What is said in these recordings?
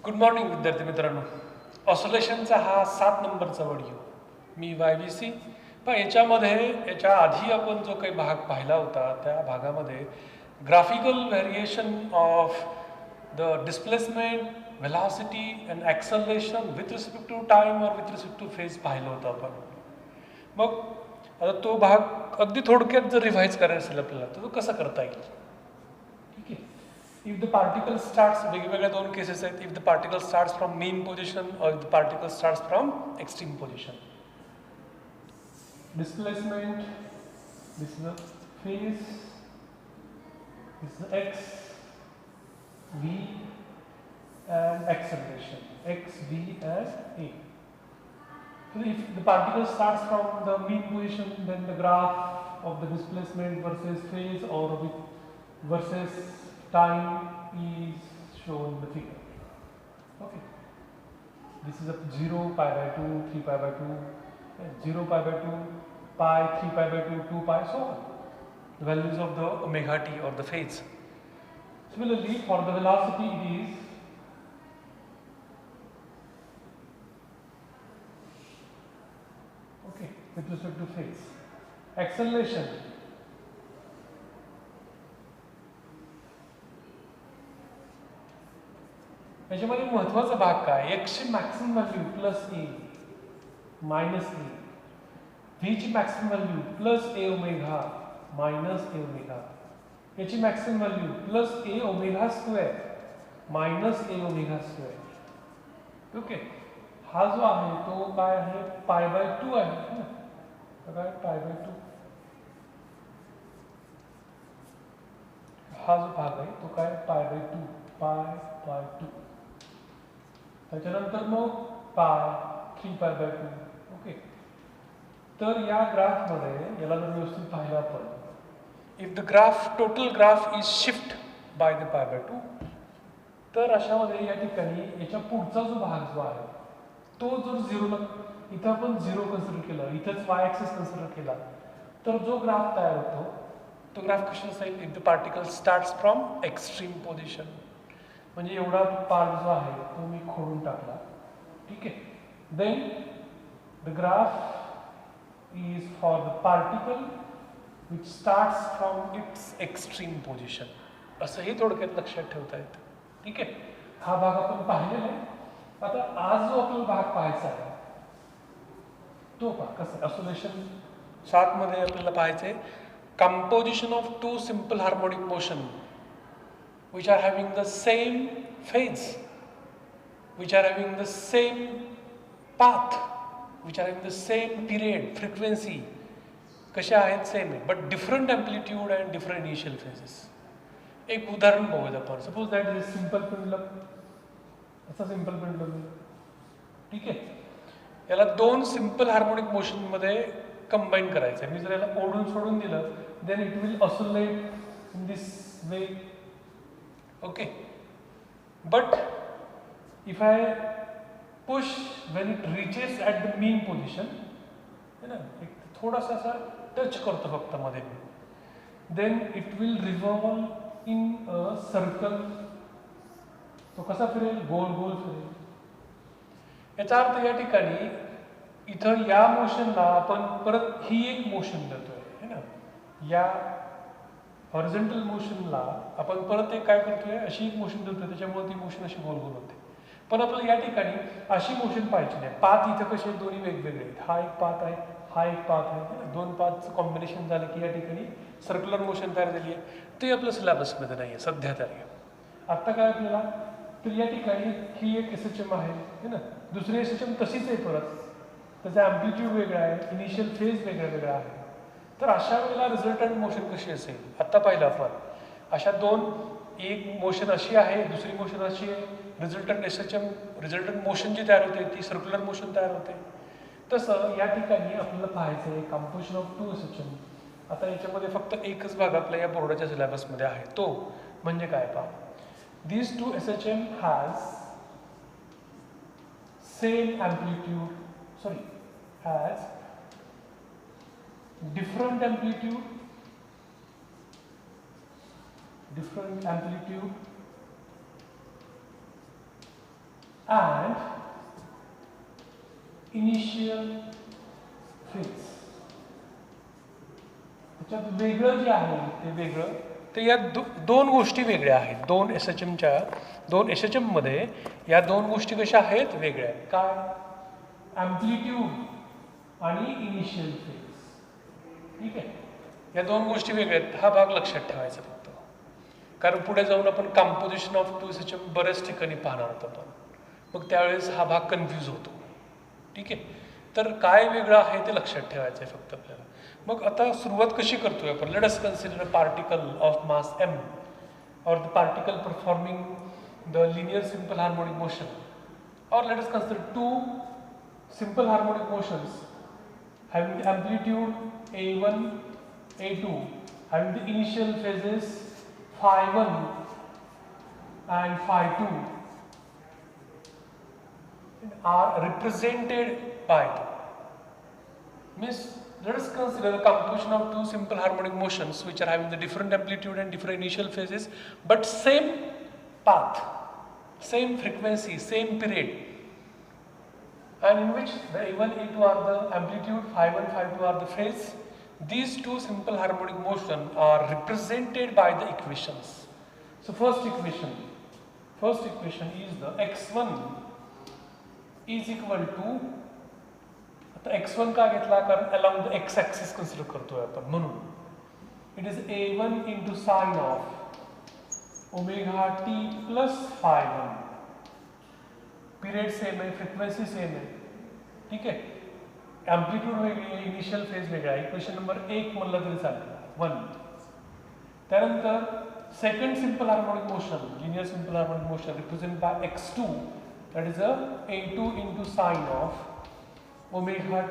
Good morning विद्यार्थी मित्रांनो. ऑसोलेशनचा हा 7 नंबरचा व्हिडिओ. मी YVC. पण याच्या आधी आपण जो काही भाग पाहिला होता त्या भागामध्ये graphical variation of the displacement, velocity and acceleration with respect to time और विथ रिस्पेक्ट टू फेज पाहिलं होतं आपण. मग आता तो भाग अगदी थोडक्यात जर रिव्हाइज करायचा असेल आपल्याला तर तो कसा करता येईल. ठीक आहे. If the particle starts, वेगवेगळ्या दोन केसेस आहेत. If the particle starts from mean position or if the particle starts from extreme position. Displacement, this is the phase, this is the x, v and acceleration, x, v and a. So if the particle starts from the mean position, then the graph of the displacement versus phase or versus time is shown in the figure. Okay. This is a 0, pi by 2, 3 pi by 2, 0 pi by 2, pi, 3 pi by 2, 2 pi, so on. The values of the omega t or the phase. Similarly, for the velocity it is okay with respect to phase. Acceleration. याच्यामध्ये महत्त्वाचा भाग काय, एक्सची maximum value plus ए minus ए, व्हीची maximum value plus ए omega minus ए omega, याची maximum value plus ए omega square minus ए omega square. Okay. हा जो आहे तो काय आहे, पाय बाय 2 आहे ना, काय पाय बाय 2. हा जो भाग आहे तो काय पाय बाय 2, पाय बाय 2. त्याच्यानंतर मग पाय 3 पाय बाय 2. ओके. तर या ग्राफमध्ये याला जर व्यवस्थित पाहिलं आपण, if the graph total graph is shift by the पाय बाय 2, तर अशामध्ये या ठिकाणी याच्या पुढचा जो भाग जो आहे तो जर झिरोला, इथं आपण 0 कन्सिडर केलं, इथंच वाय ॲक्सिस कन्सिडर केला, तर जो ग्राफ तयार होतो तो ग्राफ कशाचा आहे, if the particle starts from extreme position. म्हणजे एवढा पार्ट जो आहे तो मी खोडून टाकला. ठीक आहे. Then the graph is for the particle which starts from its extreme position. असंही थोडक्यात लक्षात ठेवता येतं. ठीक आहे. हा भाग आपण पाहिलेला आहे. आता आज जो आपल्याला भाग पाहायचा आहे तो पहा कसं ऑसोलेशन 7 मध्ये आपल्याला पाहायचं आहे, composition of 2 simple harmonic motion which are having the same phase, which are having the same path, which are having the same period, frequency, कशा आहेत सेम आहे but different amplitude and different initial phases. एक उदाहरण बघूया आपण. Suppose that is simple pendulum. असा simple pendulum. ठीक आहे. याला 2 सिंपल हार्मोनिक मोशनमध्ये कंबाईन करायचं आहे. मी जर याला ओढून सोडून दिलं then it will oscillate in this way. Okay, but if I push when it reaches at the mean position, है ना, एक थोडासा असा टच करतो फक्त मध्ये, then it will revolve in a circle. तो कसा फिरेल, गोल गोल फिरेल. याचा अर्थ या ठिकाणी इथं या मोशनला आपण परत ही एक मोशन देतोय, है ना, या हॉरिझॉन्टल मोशनला आपण परत एक काय करतोय, अशी एक मोशन देतोय, त्याच्यामुळे ती मोशन अशी गोल गोल होते. पण आपल्याला या ठिकाणी अशी मोशन पाहिजे नाही. पाथ इथं कसे दोन्ही वेगवेगळे आहेत. हा एक पाथ आहे, हा एक पाथ आहे. 2 पाथचं कॉम्बिनेशन झालं की या ठिकाणी सर्क्युलर मोशन तयार झाली आहे. ते आपल्या सिलेबसमध्ये नाही आहे सध्या तरी. आत्ता काय आपल्याला, तर या ठिकाणी ही एक SHM आहे ना, दुसरी SHM तशीच आहे परत, त्याचा ॲम्प्लिट्यूड वेगळा आहे, इनिशियल फेज वेगळा वेगळा आहे. तर अशा वेळेला रिझल्टंट मोशन कशी असेल, आत्ता पाहिलं आपण. अशा 2, एक मोशन अशी आहे, दुसरी मोशन अशी आहे. रिझल्टंट SHM, रिझल्टंट मोशन जी तयार होते ती सर्क्युलर मोशन तयार होते. तसं या ठिकाणी आपल्याला पाहायचं आहे कंपोजिशन ऑफ 2 SHM. आता याच्यामध्ये फक्त एकच भाग आपल्या या बोर्डाच्या सिलेबसमध्ये आहे, तो म्हणजे काय पहा. These 2 SHM has same amplitude, has different amplitude, and initial phase. त्याच्यात वेगळं जे आहे ते वेगळं, तर या दोन गोष्टी वेगळ्या आहेत. दोन SHM मध्ये या दोन गोष्टी कशा आहेत, वेगळ्या आहेत. काय, ॲम्प्लिट्यूड आणि इनिशियल फेज. ठीक आहे, या दोन गोष्टी वेगळ्या आहेत. हा भाग लक्षात ठेवायचा फक्त, कारण पुढे जाऊन आपण कंपोजिशन ऑफ 2 SHM बऱ्याच ठिकाणी पाहणार आहोत आपण. मग त्यावेळेस हा भाग कन्फ्यूज होतो. ठीक आहे, तर काय वेगळं आहे ते लक्षात ठेवायचं आहे फक्त आपल्याला. मग आता सुरुवात कशी करतोय आपण. Let us consider a particle of mass m or the particle performing the linear simple harmonic motion, or let us consider two simple harmonic motions having the amplitude a1 a2 having the initial phases phi1 and phi2 are represented by means let us consider the composition of two simple harmonic motions which are having the different amplitude and different initial phases but same path, same frequency, same period, and in which the A1, A2 are the amplitude, phi1, phi2 are the phase. These two simple harmonic motion are represented by the equations. So first equation is the x1 is equal to, आता x1 का घेतला, कारण along the x axis consider करतोय आपण, म्हणून it is a1 into sine of omega t plus phi1. Period same आहे, frequency same आहे. ठीक आहे, ॲम्प्लिट्यूड वेगळी आहे, इनिशियल फेज वेगळा आहे. इक्वेशन नंबर 1 म्हणलं तरी चालेल, 1. त्यानंतर second simple harmonic motion, linear simple harmonic motion represent by x2, that is a2 into sine of omega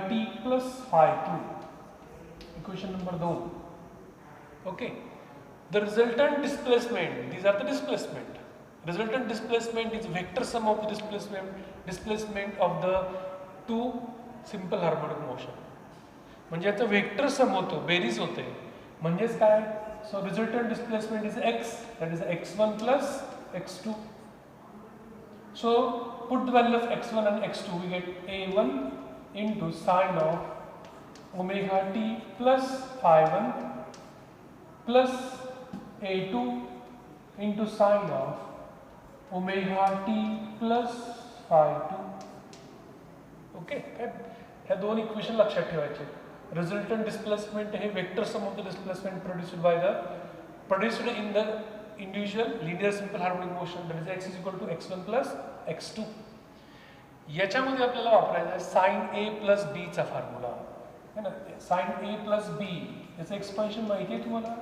t plus phi2. Equation number 2. Okay, the resultant displacement, these are the displacement. Resultant displacement is vector sum of the displacement of the two simple harmonic motion. म्हणजे याचा vector sum होतो, बेरीज होते. म्हणजेच काय, so resultant displacement is x, that is x1 plus x2. So put the value of x1 and x2, we get a1 into sine of omega t plus phi1 plus a2 into sine of omega t plus phi2. Okay, ह्या दोन equation लक्षात ठेवायचे. Resultant displacement हे vector sum of the displacement produced in the individual linear simple harmonic motion, that is x is equal to x1 plus x2. याच्यामध्ये आपल्याला वापरायचा आहे sign a plus b चा फॉर्म्युला है ना. साइन a प्लस b याचं expansion माहिती आहे तुम्हाला,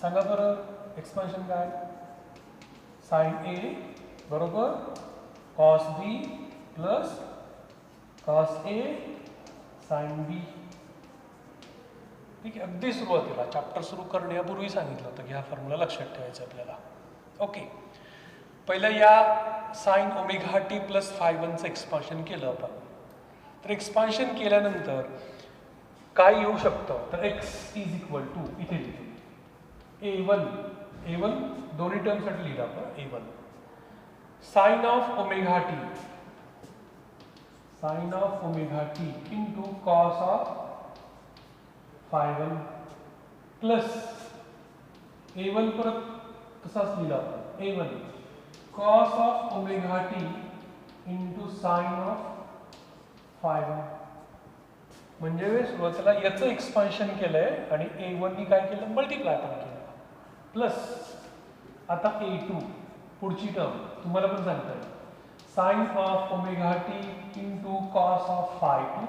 सांगा बरं. एक्सपान्शन काय, साइन a बरोबर cos b plus cos a sin b. ठीक आहे, अगदी सुरुवातीला चॅप्टर सुरू करण्यापूर्वी सांगितलं होतं की हा फॉर्म्युला लक्षात ठेवायचा आपल्याला. ओके, पहिलं या साइन ओमेगा टी प्लस phi1चं एक्सपान्शन केलं आपण. तर एक्सपान्शन केल्यानंतर काय येऊ शकतं, तर x इज इक्वल टू, इथे a1 दोन्ही टर्मसाठी लिहिलं आपण, a1 sine of omega t into cos of phi1 plus a1 परत तसाच लिहिला आपण, a1 cos of omega t into sine of phi1. म्हणजे सुरुवातीला याचं एक्सपान्शन केलंय आणि a1 नी काय केलं, मल्टिप्लाय पण केलं. प्लस आता a2 पुढची टर्म तुम्हाला पण सांगताय, sine of omega t into cos of phi2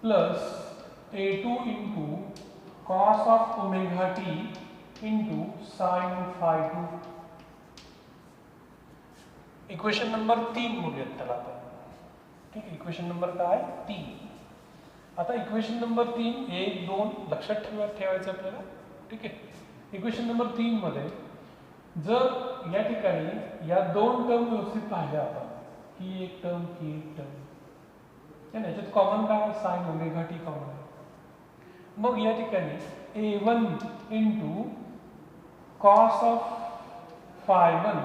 plus a2 into cos of omega t into sin phi2. Equation number 3 म्हणूयात त्याला आपण. ठीक आहे, इक्वेशन नंबर काय, 3. आता इक्वेशन नंबर 3 1 2 लक्षात ठेवायचं आपल्याला. ठीक आहे, इक्वेशन नंबर 3 मध्ये जर या ठिकाणी या दोन टर्म व्यवस्थित पाहिल्या आपण, ही एक टर्म, ही एक टर्म, याच्यात कॉमन काय, साइन ओमेगा टी कॉमन आहे. मग या ठिकाणी a1 into cos of phi1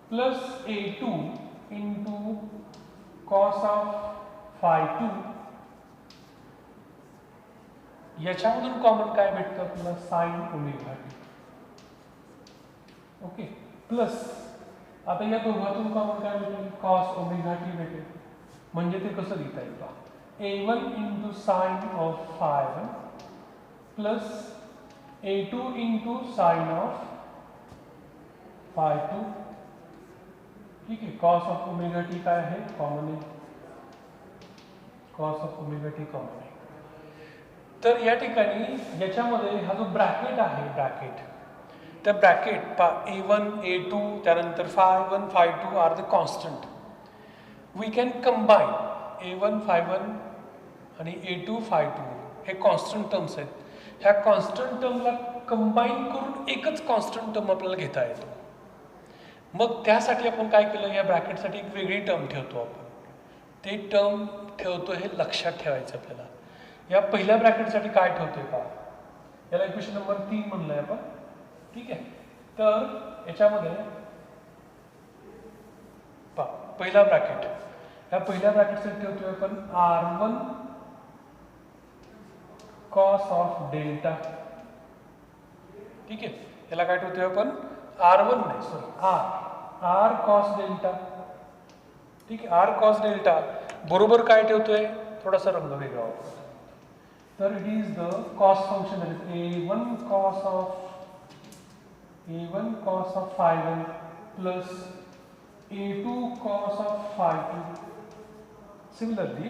plus A2 into cos of five 2, याच्यामधून कॉमन काय भेटतं आपल्याला sign omega T. Okay, plus आता या दोघातून कॉमन काय भेटेल कॉस ओमेगा टी भेटेल. म्हणजे ते कसं लिहिता येईल पहा, A1 into sine of five 1 plus A2 into sine of five 2. ठीक आहे, कॉस ऑफ ओमेगा टी काय आहे कॉमन आहे, cos of omega T common आहे. तर या ठिकाणी याच्यामध्ये हा जो ब्रॅकेट आहे, ब्रॅकेट त्या ब्रॅकेट पा A1 A2 त्यानंतर phi 1 phi 2 are the constant. We can combine A1 phi 1 आणि A2 फाय 2 हे कॉन्स्टंट टर्म्स आहेत. ह्या कॉन्स्टंट टर्मला कंबाईन करून एकच कॉन्स्टंट टर्म आपल्याला घेता येतो. मग त्यासाठी आपण काय केलं, या ब्रॅकेटसाठी एक वेगळी टर्म ठेवतो आपण. ते टर्म ठेवतो हे लक्षात ठेवायचं आपल्याला. या पहिल्या ब्रॅकेटसाठी काय ठेवतोय पहा, याला इक्वेशन नंबर 3 म्हणलंय आपण. ठीक आहे, तर याच्यामध्ये पहा पहिला ब्रॅकेट, या पहिल्या ब्रॅकेटसाठी ठेवतोय आपण R1 कॉस ऑफ डेल्टा. ठीक आहे, याला काय ठेवतोय आपण R1 नाही सॉरी R कॉस डेल्टा. ठीक आहे, R कॉस डेल्टा बरोबर काय ठेवतोय, थोडासा रंग वेगळा वापरतो. तर it is the cos function A1 cos of five 1 plus A2 cos of five 2. Similarly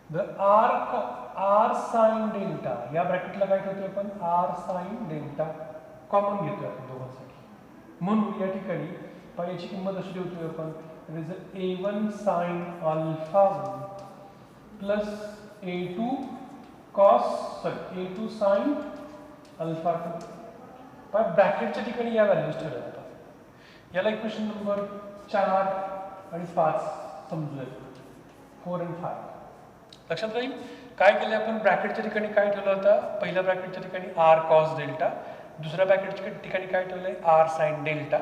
the R sine delta, या ब्रॅकेटला काय ठेवतोय आपण R साइन डेल्टा कॉमन घेतोय आपण दोघांसाठी. म्हणून या ठिकाणी पायाची किंमत अशी ठेवतोय आपण, it is A1 sign alpha 1 plus A2 sign alpha 2. पण ब्रॅकेटच्या ठिकाणी या व्हॅल्यूज ठेवल्या जातात. याला इक्वेशन नंबर 4 आणि 5 समजूया, 4 आणि 5 लक्षात राहील. काय केलं आपण, ब्रॅकेटच्या ठिकाणी काय ठेवलं होतं, पहिल्या ब्रॅकेटच्या ठिकाणी R कॉस डेल्टा, दुसऱ्या ब्रॅकेटच्या ठिकाणी काय ठेवलंय R साइन डेल्टा.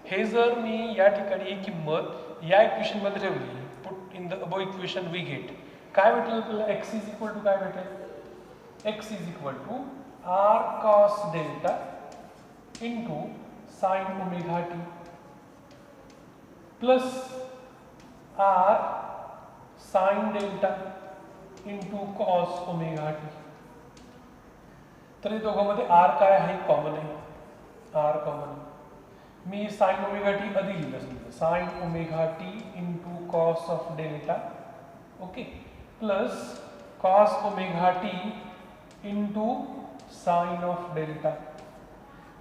हे जर मी या ठिकाणी ही किंमत या इक्वेशन मध्ये ठेवली, put in the above equation we get काय भेटेल आपल्याला, x इज इक्वल टू काय भेटेल, x is equal to R cos delta into sine omega T plus R sine delta into cos omega t. तर हे दोघांमध्ये R काय आहे कॉमन आहे, R कॉमन. मी साइन ओमेगा टी आधी लिहिलं समजा, sine omega t into cos of delta. Okay, plus cos omega t into sine of delta.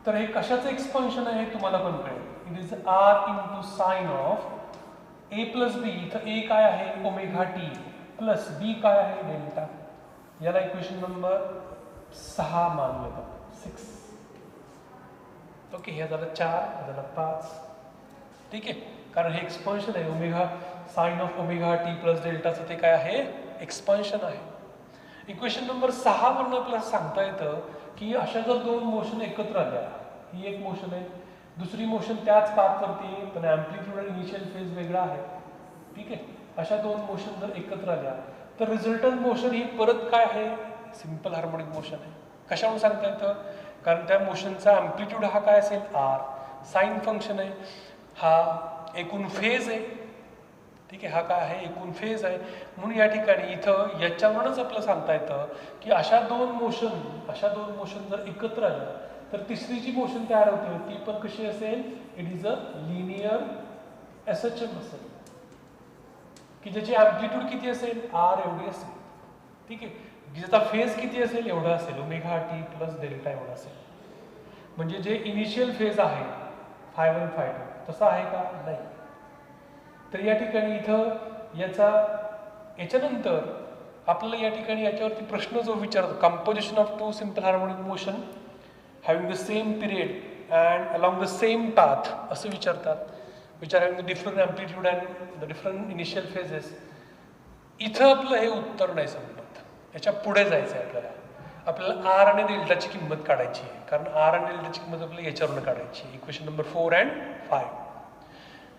तर हे कशाचं एक्सपान्शन आहे तुम्हाला पण कळेल. It is R into sine of A plus बी. इथं A काय आहे ओमेगा टी प्लस बी काय आहे डेल्टा. याला इक्वेशन नंबर 6 मानलं जातं, 6. ओके, हे झालं 4, झालं 5. ठीक आहे, कारण हे एक्सपान्शन आहे, omega sine of omega T plus डेल्टाचं ते काय आहे एक्सपान्शन आहे. इक्वेशन नंबर 6 वरून आपल्याला सांगता येतं की अशा जर दोन मोशन एकत्र आल्या, ही एक मोशन आहे, दुसरी मोशन त्याच पाथवरती पण ॲम्प्लिट्यूड आणि इनिशियल फेज वेगळा आहे. ठीक आहे, अशा दोन मोशन जर एकत्र आल्या तर रिझल्टंट मोशन ही परत काय आहे सिंपल हार्मोनिक मोशन आहे. कशावरून सांगता येतं, कारण त्या मोशनचा ॲम्प्लिट्यूड हा काय असेल R, साइन फंक्शन आहे, हा एकूण फेज आहे. ठीक आहे, हा काय आहे एकूण फेज आहे. म्हणून या ठिकाणी इथं याच्यावरूनच आपलं सांगता येतं की अशा दोन मोशन जर एकत्र आल्या तर तिसरी जी मोशन तयार होते ती पण कशी असेल, it is a linear SHM असेल की ज्याची ॲम्प्लिट्यूड किती असेल R एवढी असेल. ठीक आहे, ज्याचा फेज किती असेल एवढा असेल, ओमेगा टी प्लस डेल्टा एवढा असेल. म्हणजे जे इनिशियल फेज आहे फाय 1 फाय 2 तसा आहे का नाही. तर या ठिकाणी इथं याच्यानंतर आपल्याला या ठिकाणी याच्यावरती प्रश्न जो विचारतो, composition of two simple harmonic motion having the same period and along the same path असं विचारतात, which are having the different amplitude and the different initial phases. इथं आपलं हे उत्तर नाही समजत, याच्या पुढे जायचं आहे आपल्याला. आपल्याला R आणि डेल्टाची किंमत काढायची आहे, कारण R आणि डेल्टाची किंमत आपल्याला याच्यावरून काढायची आहे, इक्वेशन नंबर 4 and 5.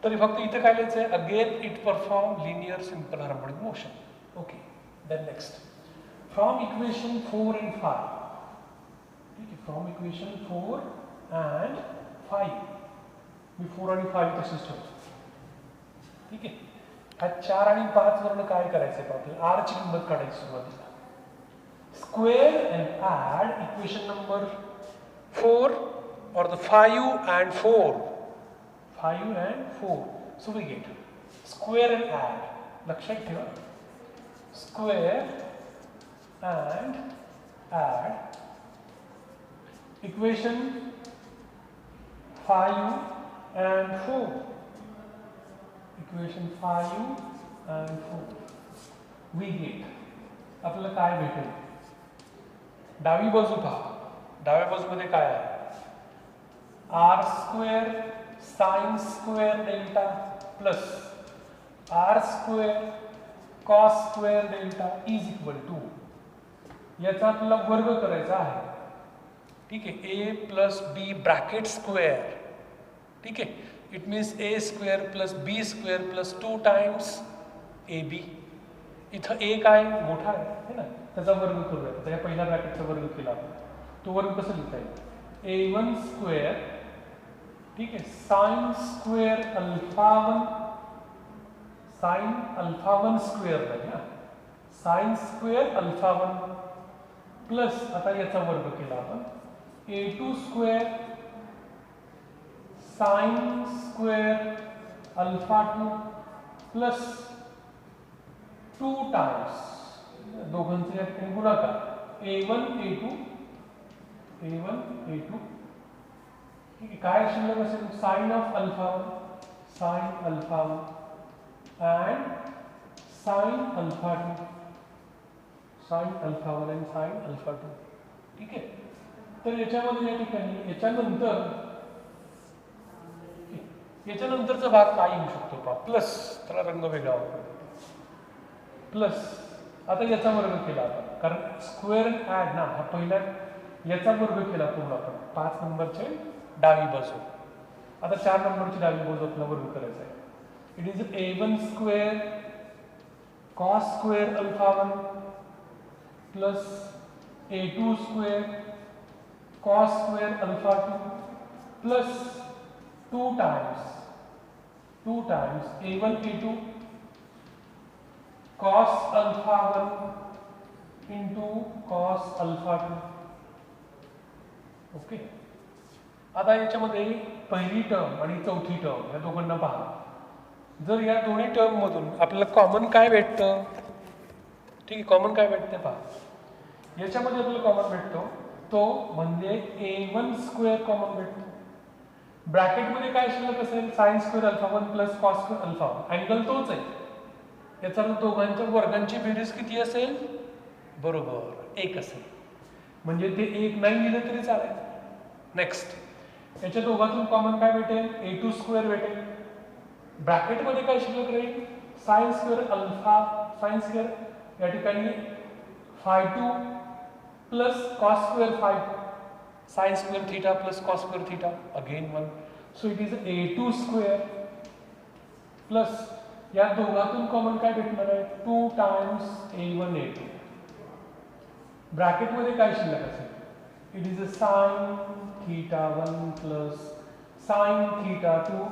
तरी फक्त इथे काय लिहायचं आहे, again it perform linear simple harmonic motion. Okay, then next from equation 4 and 5. ठीक आहे, फ्रॉम इक्वेशन 4 and 5 मी 4 आणि 5 तशीच ठेवतो. ठीक आहे, हा 4 आणि 5 वरून काय करायचं आहे आपल्याला, आर ची किंमत काढायची सुरुवातीला. Square and add equation number 4 or the 5 and 4. 5 and 4. So we get square and add. लक्षात ठेवा, square and add equation 5 and 4. Equation 5 and 4. We get आपल्याला काय भेटेल, डावी बाजू पहा, डाव्या बाजूमध्ये काय आहे, R square sine square delta plus R square cos square delta is equal to, याचा आपल्याला वर्ग करायचा आहे. ठीक आहे, A plus B bracket square. ठीक आहे, it means A square plus B square plus 2 times A B. इथं ए काय मोठा आहे ना, त्याचा वर्ग करूया. आता या पहिल्या ब्रॅकेटचा वर्ग केला आपण, तो वर्ग कसं लिहिता येईल, a1 स्क्वेअर, ठीक आहे, sine square alpha 1, sine alpha 1 square नाही ना, साइन स्क्वेअर अल्फा 1 प्लस आता याचा वर्ग केला आपण a2 square sine square alpha 2 plus 2 times दोघांचे या ठिकाणी गुणाकार a1 a2 ठीक आहे, काय शिल्लक असेल, sine of alpha 1 sine alpha 1 and sine alpha 2, sine alpha 1 and sine alpha 2. ठीक आहे, तर याच्यामध्ये या ठिकाणी याच्यानंतरचा भाग काय येऊ शकतो पहा, प्लस, त्याला रंग वेगळा वापरतो, प्लस. आता याचा वर्ग केला आपण, कारण स्क्वेअर ॲड ना, हा पहिल्या याचा वर्ग केला पूर्ण आपण 5 नंबरचे डावी बाजू. आता 4 नंबरची डावी बाजू आपल्याला वर्ग करायचा आहे. It is a1 square cos square alpha 1 plus a2 square cos square alpha 2 plus 2 times a1 a2 cos alpha 1 into cos alpha 2. Okay, आता याच्यामध्ये पहिली टर्म आणि चौथी टर्म या दोघांना पहा. जर या दोन्ही टर्म मधून आपल्याला कॉमन काय भेटतं, ठीक आहे, कॉमन काय भेटते पहा, याच्यामध्ये आपल्याला कॉमन भेटतो तो म्हणजे a1 स्क्वेअर कॉमन भेटतो. ब्रॅकेटमध्ये काय शिल्लक असेल, sine square alpha 1 plus cos square alpha 1. Angle तोच आहे, याचा दोघांच्या वर्गांची बेरीज किती असेल, बरोबर 1 असेल, म्हणजे ते 1 नाही लिहिलं तरी चालेल. नेक्स्ट, याच्या दोघांतून कॉमन काय भेटेल, a2 स्क्वेअर भेटेल. ब्रॅकेटमध्ये काय शिल्लक राहील, sine square alpha sine square या ठिकाणी five 2 plus cos square five 2 sine square theta plus cos square theta again 1. So it is a2 square plus या दोघातून कॉमन काय भेटणार आहे, 2 times a1 a2. ब्रॅकेटमध्ये काय शिल्लक असेल, it is a sine theta 1 plus sine theta 2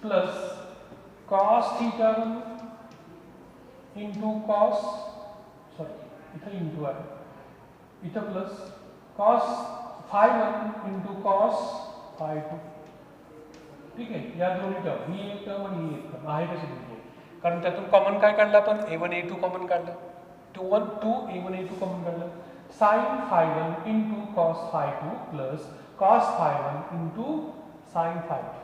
plus cos theta 1 into cos, sorry इथं into आहे, इथं plus cos phi 1 into cos phi 2. ठीक आहे, या दोन्ही टर्म, ही एक टर्म आणि ही एक टर्म आहे कशी दिली, कारण त्यातून कॉमन काय काढलं आपण, a1 a2 कॉमन काढलं, 2 a1 a2 कॉमन काढलं, sine phi 1 into cos phi 2 plus cos phi 1 into sine phi 2.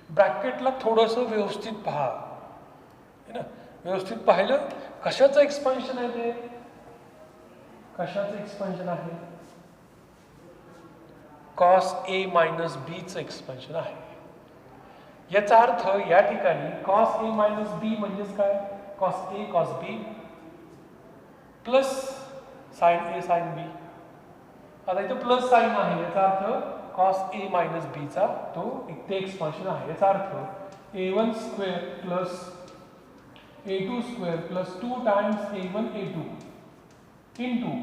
ब्रॅकेटला थोडंसं व्यवस्थित पहा, है ना, व्यवस्थित पाहिलं कशाचं एक्सपान्शन आहे, ते कशाचं एक्सपान्शन आहे, कॉस ए मायनस बीचं एक्सपान्शन आहे. याचा अर्थ या ठिकाणी कॉस ए मायनस बी म्हणजेच काय, cos A cos B plus sign A sine B. आता इथं प्लस साइन आहे, याचा अर्थ कॉस ए मायनस बीचा तो ते एक्सपान्शन आहे. याचा अर्थ a1 square plus a2 square plus 2 times a1 a2 into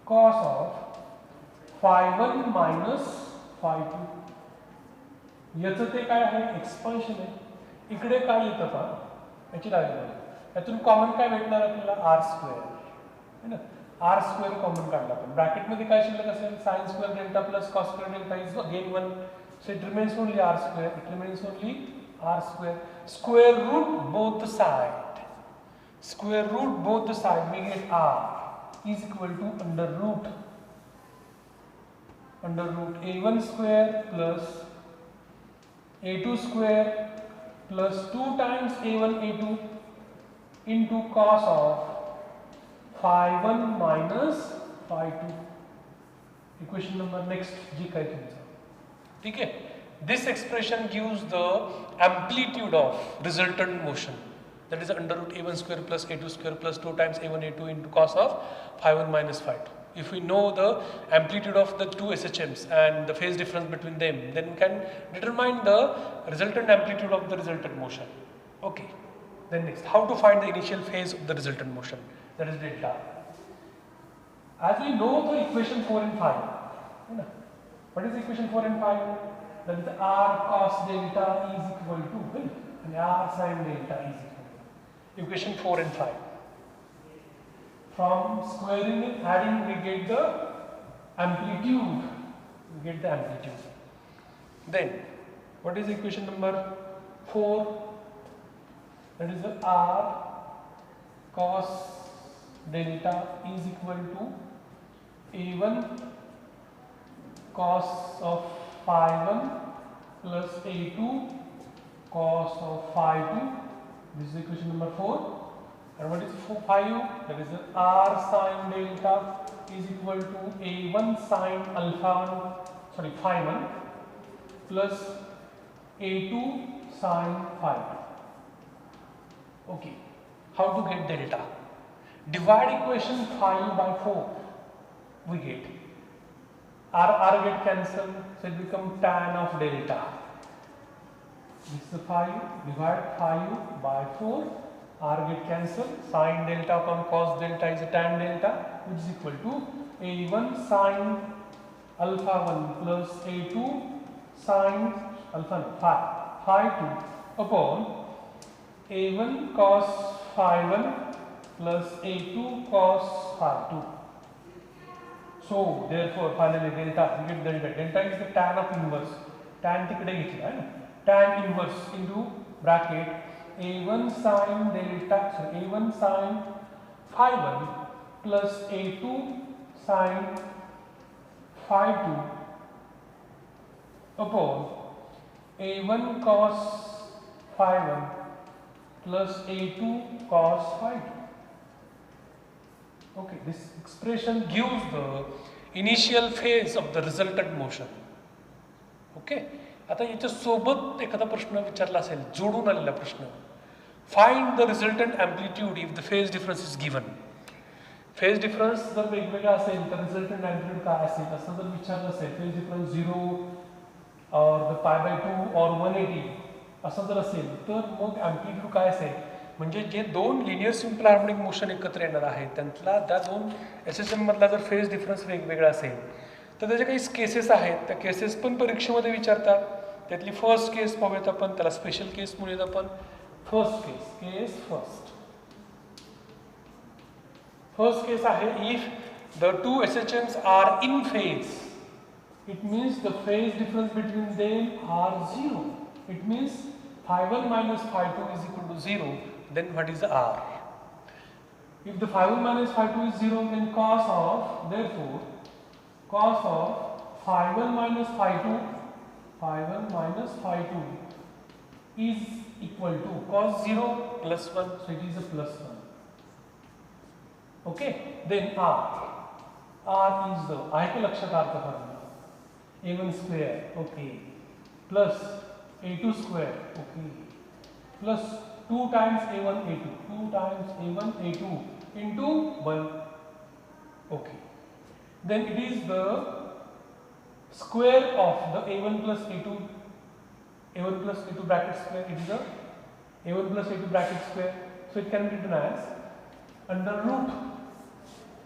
cos of phi1 minus phi2. याचं ते काय आहे? एक्सपान्शन आहे. इकडे काय येतं का याची डावी बाजू. यातून कॉमन काय भेटणार आपल्याला? आर स्क्वेअर है ना. आर स्क्वेअर कॉमन काढला आपण. ब्रॅकेटमध्ये काय शिल्लक असेल? Sine square delta plus cos square delta is again 1. So it remains only R square. It remains only R square. Square root both the side. Square root both the side we get r is equal to under root a1 square plus a2 square plus 2 times a1 a2 into cos of phi1 minus phi2. Equation number next जी काय तुमचं. ठीक आहे. This expression gives the amplitude of resultant motion, that is under root a1 square plus a2 square plus 2 times a1 a2 into cos of phi1 minus phi2. If we know the amplitude of the two SHMs and the phase difference between them, then we can determine the resultant amplitude of the resultant motion. Okay. Then next, how to find the initial phase of the resultant motion, that is delta. As we know the equation 4 and 5. What is equation 4 and 5? That is r cos delta is equal to and r sin delta is equal to equation 4 and 5. From squaring and adding we get the amplitude. Then what is equation number 4? That is the r cos delta is equal to a1 cos of phi1 plus a2 cos of phi2. This is equation number 4. And what is 5? That is r sin delta is equal to a1 sin phi1 plus a2 sin phi2. Okay. How to get delta? Divide equation 5 by 4. We get r get cancelled, so it becomes tan of delta. This is the 5. Divide 5 by 4. R get cancelled. Sin delta upon cos delta is a tan delta, which is equal to a1 sin alpha 1 plus a2 sin alpha phi2 upon a1 cos phi 1 plus a2 cos phi 2. So therefore finally delta, we get delta. Delta is the tan of inverse. Tan तिकडे घेतला आहे ना. Tan inverse into bracket a1 sin delta, so a1 sin phi 1 plus a2 sin phi 2 upon a1 cos phi 1 plus a2 cos phi 2. Okay, this expression gives the initial phase of the resultant motion. Okay, आता याच्या सोबत एखादा प्रश्न विचारला असेल, जोडून आलेला प्रश्न. Find the resultant amplitude if the phase difference is given. Phase difference जर वेगवेगळा असेल तर resultant amplitude काय असेल असं जर विचारलं असेल, phase difference 0 or the pi by 2 or 180 असं जर असेल तर मग amplitude काय असेल? म्हणजे जे दोन लिनियर सिंपल हार्मोनिक मोशन एकत्र येणार आहेत त्यांतला त्या दोन SHM मधला जर फेज डिफरन्स वेगवेगळा असेल तर त्याचे काही केसेस आहेत. त्या केसेस पण परीक्षेमध्ये विचारतात. त्यातली फर्स्ट केस पाहूयात आपण, त्याला स्पेशल केस म्हणूयात आपण. फर्स्ट केस आहे if the two SHMs are in phase, it means the phase difference between them are 0. It means phi1 minus phi2 is equal to 0. Then what is the r? If the phi1 minus phi2 is 0, then cos of phi1 minus phi2 is equal to cos 0 plus 1, so it is a plus 1. Okay, then r is the लक्षात a1 square, okay, plus a2 square, okay, plus 2 times a1 a2 into 1, okay. Then it is the square of the a1 plus a2 bracket square. It is a a1 plus a2 bracket square. So it can be written as under root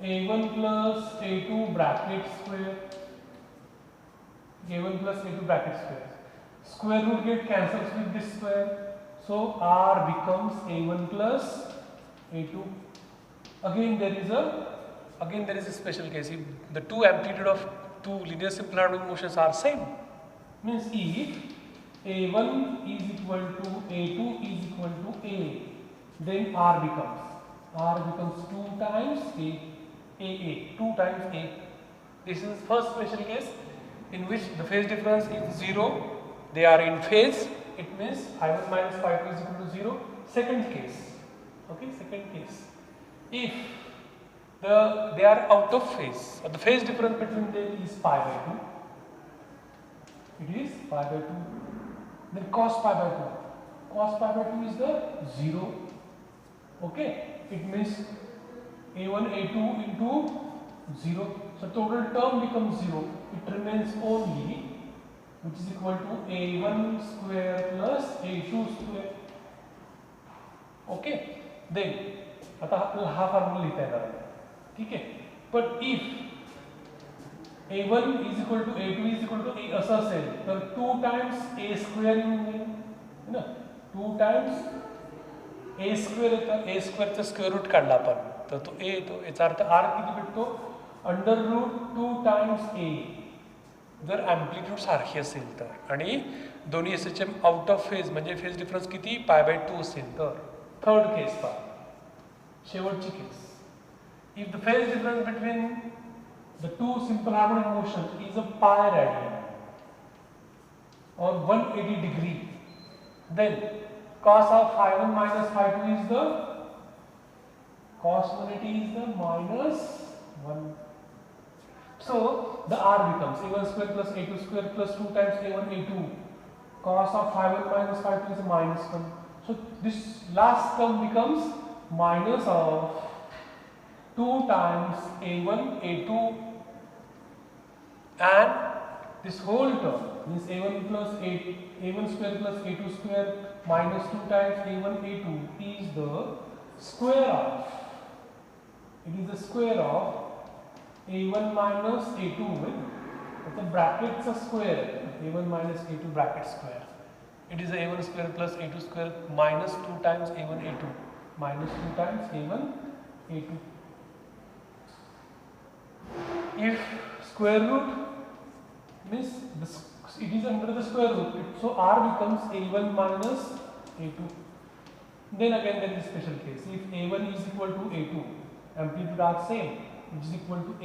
a1 plus a2 bracket square. a1 plus a2 bracket square. Square root get cancels with this square. So r becomes a1 plus a2. Again there is a special case. If the two amplitude of two linear simple harmonic motions are same, means if a1 is equal to a2 is equal to a, then r becomes 2 times a, 2 times a. This is first special case in which the phase difference is 0. They are in phase. It means phi1 minus phi2 is equal to 0. Second case, okay, second case, if they are out of phase, or the phase difference between them is pi by 2. It is pi by 2. Then cos pi by 2. Cos pi by 2 is the 0. Okay, it means a1 a2 into 0. So total term becomes 0. It remains only, which is equal to a1 square plus a2 square. Okay, then आता आपल्याला हा formula लिहिता येणार आहे, ठीक आहे. पण if a1 is equal to a2 is equal to a असं असेल तर 2 times a square येऊन जाईल ना, 2 times a square येतं. a square चा स्क्वेअर रूट काढला आपण तर तो a येतो. याचा अर्थ r किती भेटतो, अंडर रूट 2 times a. जर ॲम्प्लिट्यूड सारखी असेल तर आणि दोन्ही SHM आउट ऑफ फेज म्हणजे फेज डिफरन्स किती पाय बाय 2 असेल तर. थर्ड केस पहा, शेवटची case. If the phase difference between the two simple harmonic motion is a pi radian or 180 degree, then cos of phi1 minus phi2 is the cos 180 is the minus 1. So the r becomes a1 square plus a2 square plus 2 times a1 a2. Cos of phi1 minus phi2 is a minus 1. So this last term becomes minus of 2 times a1 a2, and this whole term means a1 plus a1 square plus a2 square minus 2 times a1 a2 is the square of, it is the square of a1 minus a2 with the brackets a square, a1 minus a2 bracket square. It is a1 square plus a2 square minus 2 times a1 a2 minus 2 times a1 a2. If square root means this, it is under the square root, so r becomes a1 minus a2. Then again there is a special case. If a1 is equal to a2, amplitude are same, which is equal to a,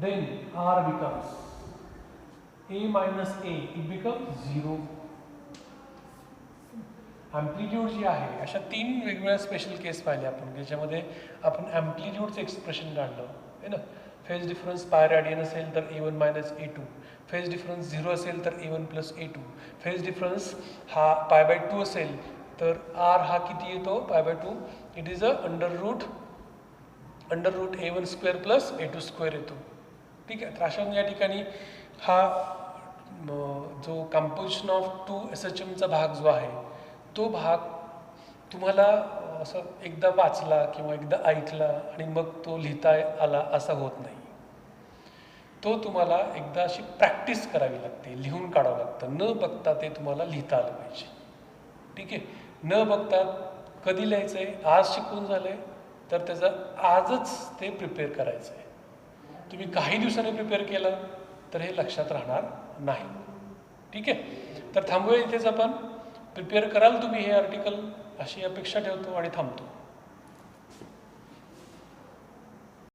then r becomes a minus a, it becomes 0. Amplitude जी आहे अशा 3 वेगवेगळ्या special केस पाहिले आपण, ज्याच्यामध्ये आपण ॲम्प्लिट्यूडचं expression काढलं आहे ना. फेज डिफरन्स पाय रेडियन असेल तर a1 minus a2, phase difference 0 असेल तर a1 plus a2, phase difference हा पाय बाय 2 असेल तर r हा किती येतो pi by 2. It is a under root a1 square plus a2 square येतो, ठीक आहे. तर अशा या ठिकाणी हा जो कंपोजिशन ऑफ 2 SHMचा भाग जो आहे तो भाग तुम्हाला असं एकदा वाचला किंवा एकदा ऐकला आणि मग तो लिहिता आला असा होत नाही. तो तुम्हाला एकदा अशी प्रॅक्टिस करावी लागते, लिहून काढावं लागतं. न बघता ते तुम्हाला लिहिता आलं पाहिजे, ठीक आहे. न बघता कधी लिहायचं आहे, आज शिकून झालं आहे तर त्याचं आजच ते प्रिपेअर करायचं आहे. तुम्ही काही दिवसांनी प्रिपेअर केलं तर हे लक्षात राहणार नाही, ठीक आहे. तर थांबूया इथेच आपण. प्रिपेअर कराल तुम्ही हे आर्टिकल अशी अपेक्षा ठेवतो आणि थांबतो.